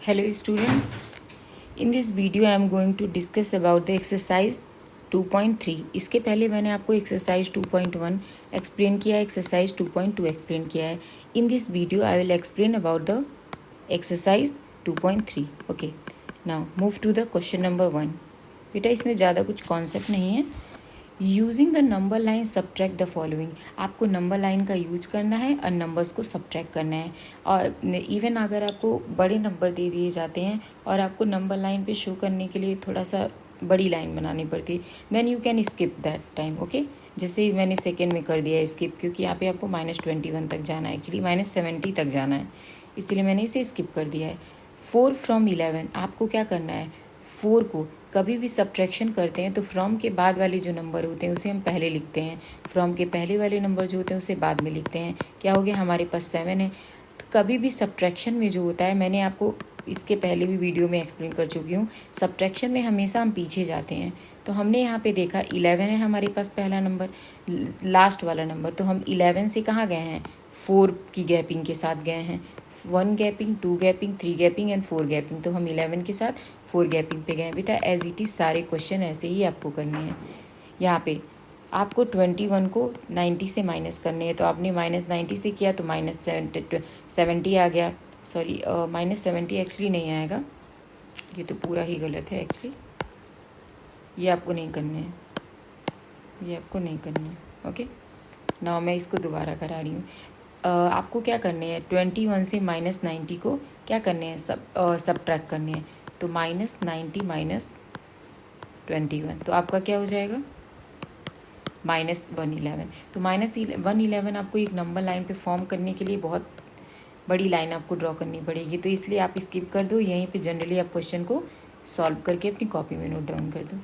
Hello student, in this video I am going to discuss about the exercise 2.3. इसके पहले मैंने आपको exercise 2.1 explain किया, exercise 2.2 explain किया है. In this video I will explain about the exercise 2.3. Okay, now move to the question number 1. बेटा इसमें ज़्यादा कुछ concept नहीं है. Using the number line subtract the following. आपको नंबर लाइन का यूज करना है और नंबर्स को सब्ट्रैक्ट करना है. और इवन अगर आपको बड़े नंबर दे दिए जाते हैं और आपको नंबर लाइन पे शो करने के लिए थोड़ा सा बड़ी लाइन बनानी पड़ती है, then you can skip that time. Okay, जैसे मैंने सेकेंड में कर दिया स्किप, क्योंकि यहाँ पे आपको -21 तक जाना है, एक्चुअली -70 तक जाना है, इसलिए मैंने इसे स्किप कर दिया है. 4 from 11. आपको क्या करना है, 4 को कभी भी सब्ट्रैक्शन करते हैं तो फ्रॉम के बाद वाले जो नंबर होते हैं उसे हम पहले लिखते हैं, फ्रॉम के पहले वाले नंबर जो होते हैं उसे बाद में लिखते हैं. क्या हो गया, हमारे पास 7 है. तो कभी भी सब्ट्रैक्शन में जो होता है, मैंने आपको इसके पहले भी वीडियो में एक्सप्लेन कर चुकी हूँ, सब्ट्रैक्शन में हमेशा हम पीछे जाते हैं. तो हमने यहाँ पे देखा 11 है हमारे पास पहला नंबर, लास्ट वाला नंबर, तो हम 11 से कहाँ गए हैं, 4 की गैपिंग के साथ गए हैं. 1 gapping, 2 gapping, 3 gapping and 4 gapping, तो हम 11 के साथ 4 गैपिंग पे गए. बेटा एज इट इज़ सारे क्वेश्चन ऐसे ही आपको करने हैं. यहाँ पे आपको 21 को 90 से माइनस करने हैं, तो आपने -90 से किया तो -70 आ गया. सॉरी, -70 एक्चुअली नहीं आएगा, ये तो पूरा ही गलत है एक्चुअली, ये आपको नहीं करने हैं, ये आपको नहीं करने हैं. ओके, नाउ मैं इसको दोबारा करा रही हूँ. आपको क्या करने हैं, 21 से -90 को क्या करने हैं, सब्ट्रैक्ट करने हैं. तो -90 -21, तो आपका क्या हो जाएगा, -111. तो -111 आपको एक नंबर लाइन पे फॉर्म करने के लिए बहुत बड़ी लाइन आपको ड्रॉ करनी पड़ेगी, तो इसलिए आप स्किप कर दो. यहीं पे जनरली आप क्वेश्चन को सॉल्व करके अपनी कॉपी में नोट डाउन कर दो.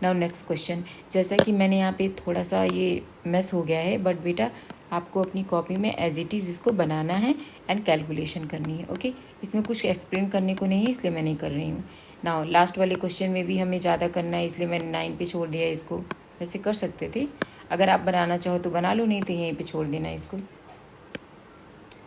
Now next question. जैसा कि मैंने यहाँ पे थोड़ा सा ये मिस हो गया है, बट बेटा आपको अपनी कॉपी में एज इट इज़ इसको बनाना है एंड कैलकुलेशन करनी है. ओके, इसमें कुछ एक्सप्लेन करने को नहीं है, इसलिए मैं नहीं कर रही हूँ. नाउ लास्ट वाले क्वेश्चन में भी हमें ज़्यादा करना है, इसलिए मैंने 9 पे छोड़ दिया इसको. वैसे कर सकते थे, अगर आप बनाना चाहो तो बना लो, नहीं तो यहीं पे छोड़ देना इसको.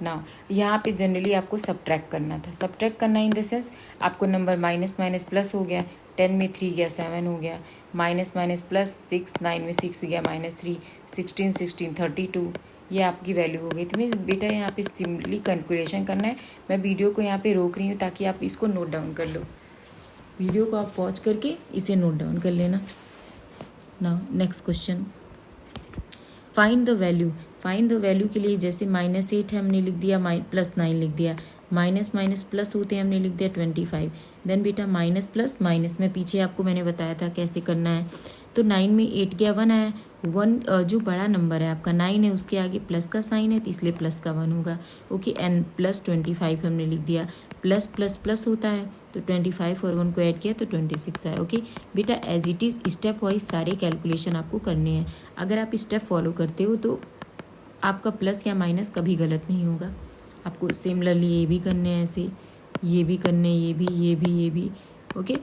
नाउ यहाँ पे जनरली आपको सब्ट्रैक्ट करना था. सब्ट्रैक्ट करना इन द सेंस, आपको नंबर माइनस माइनस प्लस हो गया, 10 में 3 गया 7 हो गया, माइनस माइनस प्लस 6, 9 में 6 गया -3, 16 32, ये आपकी वैल्यू हो गई. तो मीन्स बेटा यहाँ पे सिंपली कैलकुलेशन करना है. मैं वीडियो को यहाँ पे रोक रही हूँ ताकि आप इसको नोट डाउन कर लो. वीडियो को आप पॉज करके इसे नोट डाउन कर लेना. Now next question, find the value. Find the value के लिए जैसे -8 है हमने लिख दिया, +9 लिख दिया, माइनस माइनस प्लस होते हैं हमने लिख दिया 25. देन बेटा माइनस प्लस माइनस में पीछे आपको मैंने बताया था कैसे करना है. तो 9 में 8 गया 1 आया, 1 जो बड़ा नंबर है आपका 9 है, उसके आगे प्लस का साइन है, तो इसलिए प्लस का 1 होगा. ओके, एंड +25 हमने लिख दिया, प्लस प्लस प्लस होता है, तो 25 और 1 को ऐड किया तो 26 आया. ओके बेटा, as it is step wise सारे कैलकुलेशन आपको करने हैं. अगर आप स्टेप फॉलो करते हो तो आपका प्लस या माइनस कभी गलत नहीं होगा. आपको सिमिलरली ये भी करने हैं, ऐसे ये भी करने, ये भी, ये भी, ये भी. ओके,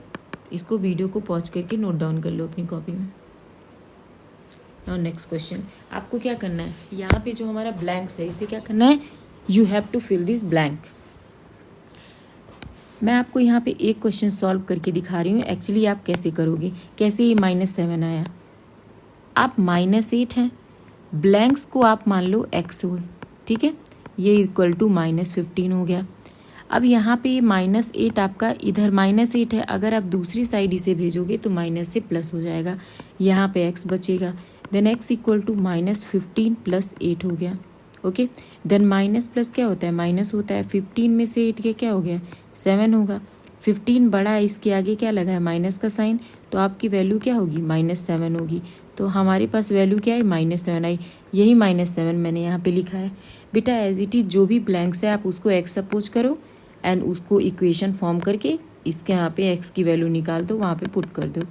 इसको वीडियो को पॉज करके नोट डाउन कर लो अपनी कॉपी में. नाउ नेक्स्ट क्वेश्चन, आपको क्या करना है, यहाँ पे जो हमारा ब्लैंक्स है इसे क्या करना है, you have to fill this blank. मैं आपको यहाँ पे एक क्वेश्चन सॉल्व करके दिखा रही हूँ. एक्चुअली आप कैसे करोगे, कैसे ये -7 आया. आप -8 हैं, ब्लैंक्स को आप मान लो x हुए, ठीक है, ये इक्वल टू -15 हो गया. अब यहाँ पे -8 आपका इधर -8 है, अगर आप दूसरी साइड इसे भेजोगे तो माइनस से प्लस हो जाएगा, यहाँ पे x बचेगा. देन x इक्वल टू -15 + 8 हो गया. ओके, देन माइनस प्लस क्या होता है, माइनस होता है. 15 में से 8 के क्या हो गया, 7 होगा. 15 बड़ा है, इसके आगे क्या लगा है, माइनस का साइन, तो आपकी वैल्यू क्या होगी, -7 होगी. तो हमारे पास वैल्यू क्या है, -7 आई. यही -7 मैंने यहाँ पे लिखा है. बेटा एज इट इज जो भी ब्लैंक्स है आप उसको x सपोज करो एंड उसको इक्वेशन फॉर्म करके इसके यहाँ पे x की वैल्यू निकाल दो, वहाँ पे पुट कर दो.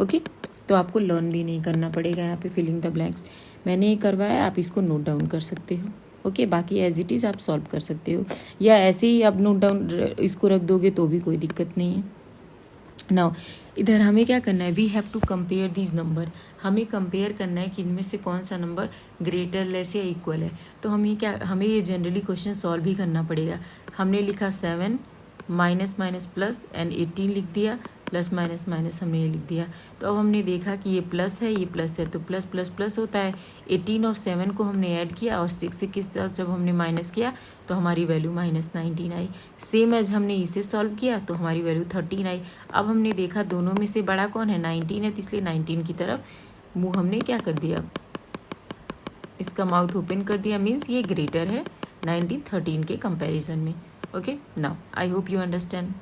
ओके, तो आपको लर्न भी नहीं करना पड़ेगा यहाँ पे फिलिंग द ब्लैंक्स. मैंने ये करवाया, आप इसको नोट डाउन कर सकते हो. ओके, बाकी एज इट इज़ आप सॉल्व कर सकते हो, या ऐसे ही आप नोट डाउन इसको रख दोगे तो भी कोई दिक्कत नहीं है. नाउ इधर हमें क्या करना है, we have to compare these number. हमें कंपेयर करना है कि इनमें से कौन सा नंबर ग्रेटर, लेस या इक्वल है. तो हमें ये जनरली क्वेश्चन सॉल्व भी करना पड़ेगा. हमने लिखा 7 माइनस माइनस प्लस एंड 18 लिख दिया, प्लस माइनस माइनस हमने ये लिख दिया। तो अब हमने देखा कि ये प्लस है, ये प्लस है, तो प्लस प्लस प्लस होता है। 18 और 7 को हमने ऐड किया और 6 के साथ जब हमने माइनस किया तो हमारी वैल्यू -19 आई। सेम एज हमने इसे सॉल्व किया तो हमारी वैल्यू 13 आई। अब हमने देखा दोनों में से बड़ा कौन है, 19 है, तो इसलिए 19 की तरफ मुँह हमने क्या कर दिया, इसका माउथ ओपन कर दिया, मीन्स ये ग्रेटर है 19 13 के कंपैरिजन में। Okay, now I hope you understand.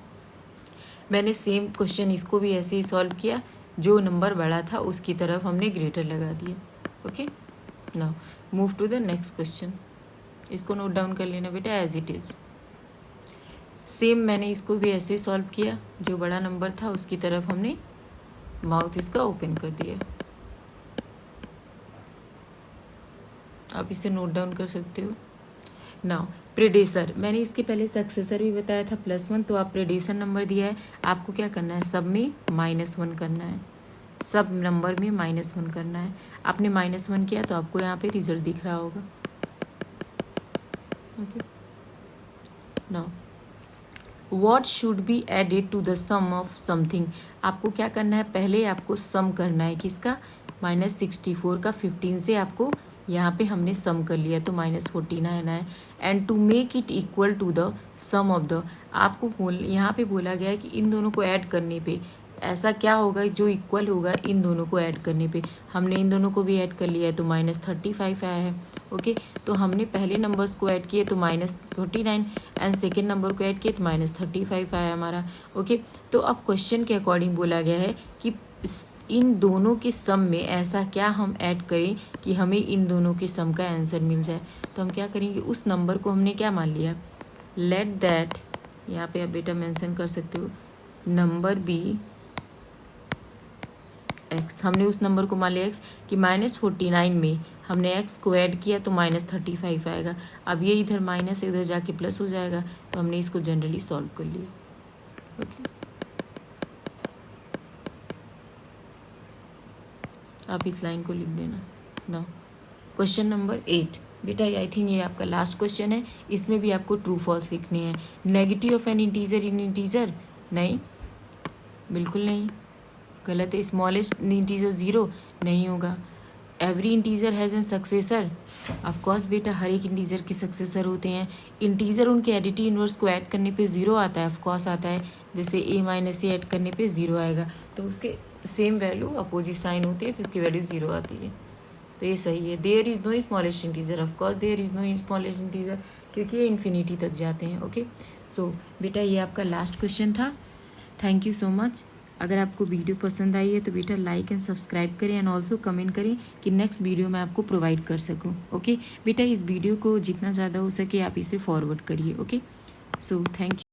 मैंने सेम क्वेश्चन इसको भी ऐसे ही सॉल्व किया, जो नंबर बड़ा था उसकी तरफ हमने ग्रेटर लगा दिया। Okay, now move to the next question. इसको नोट डाउन कर लेना बेटा एज इट इज़। सेम मैंने इसको भी ऐसे ही सॉल्व किया, जो बड़ा नंबर था उसकी तरफ हमने माउथ इसका ओपन कर दिया। आप इसे नोट डाउन कर सकते हो। नाउ प्रेडेसर, मैंने इसके पहले सक्सेसर भी बताया था +1, तो आप प्रेडेसर नंबर दिया है, आपको क्या करना है, सब में -1 करना है, सब नंबर में -1 करना है। आपने -1 किया तो आपको यहाँ पे रिजल्ट दिख रहा होगा। Okay, now what should be added to the sum of something. आपको क्या करना है, पहले आपको सम करना है, किसका, -64 का 15 से आपको यहाँ पे हमने सम कर लिया तो -49 है। And to make it equal to the sum of the, आपको यहाँ पे बोला गया है कि इन दोनों को ऐड करने पे ऐसा क्या होगा जो इक्वल होगा इन दोनों को ऐड करने पे। हमने इन दोनों को भी ऐड कर लिया है तो -35 आया है। ओके, तो हमने पहले नंबर्स को ऐड किए तो -49 एंड सेकेंड नंबर को ऐड किए तो -35 आया हमारा। ओके, तो अब क्वेश्चन के अकॉर्डिंग बोला गया है कि इन दोनों के सम में ऐसा क्या हम ऐड करें कि हमें इन दोनों के सम का आंसर मिल जाए। तो हम क्या करेंगे, उस नंबर को हमने क्या मान लिया, लेट दैट, यहाँ पे आप बेटा मेंशन कर सकते हो, नंबर बी x। हमने उस नंबर को मान लिया x कि -49 में हमने x को ऐड किया तो -35 आएगा। अब ये इधर माइनस है, उधर जाके प्लस हो जाएगा, तो हमने इसको जनरली सॉल्व कर लिया। ओके, आप इस लाइन को लिख देना। नाउ क्वेश्चन नंबर 8, बेटा आई थिंक ये आपका लास्ट क्वेश्चन है, इसमें भी आपको ट्रू फॉल्स लिखने हैं। Negative of N integer in integer, नहीं, बिल्कुल नहीं, गलत है। स्मॉलेस्ट इंटीजर 0 नहीं होगा। Every integer has an successor, of course बेटा हर एक इंटीजर के सक्सेसर होते हैं। इंटीजर उनके एडिटिव इनवर्स को ऐड करने पे 0 आता है, ऑफकोर्स आता है, जैसे a - a ऐड करने पे 0 आएगा, तो उसके सेम वैल्यू अपोजिट साइन होती है तो इसकी वैल्यू 0 आती है, तो ये सही है। There is no smallest integer, of course there is no smallest integer, क्योंकि ये इन्फिनिटी तक जाते हैं। ओके, सो बेटा ये आपका लास्ट क्वेश्चन था। Thank you so much. अगर आपको वीडियो पसंद आई है तो बेटा लाइक एंड सब्सक्राइब करें एंड ऑल्सो कमेंट करें कि नेक्स्ट वीडियो मैं आपको प्रोवाइड कर सकूं। ओके बेटा, इस वीडियो को जितना ज़्यादा हो सके आप इसे फॉरवर्ड करिए। Okay, so thank you.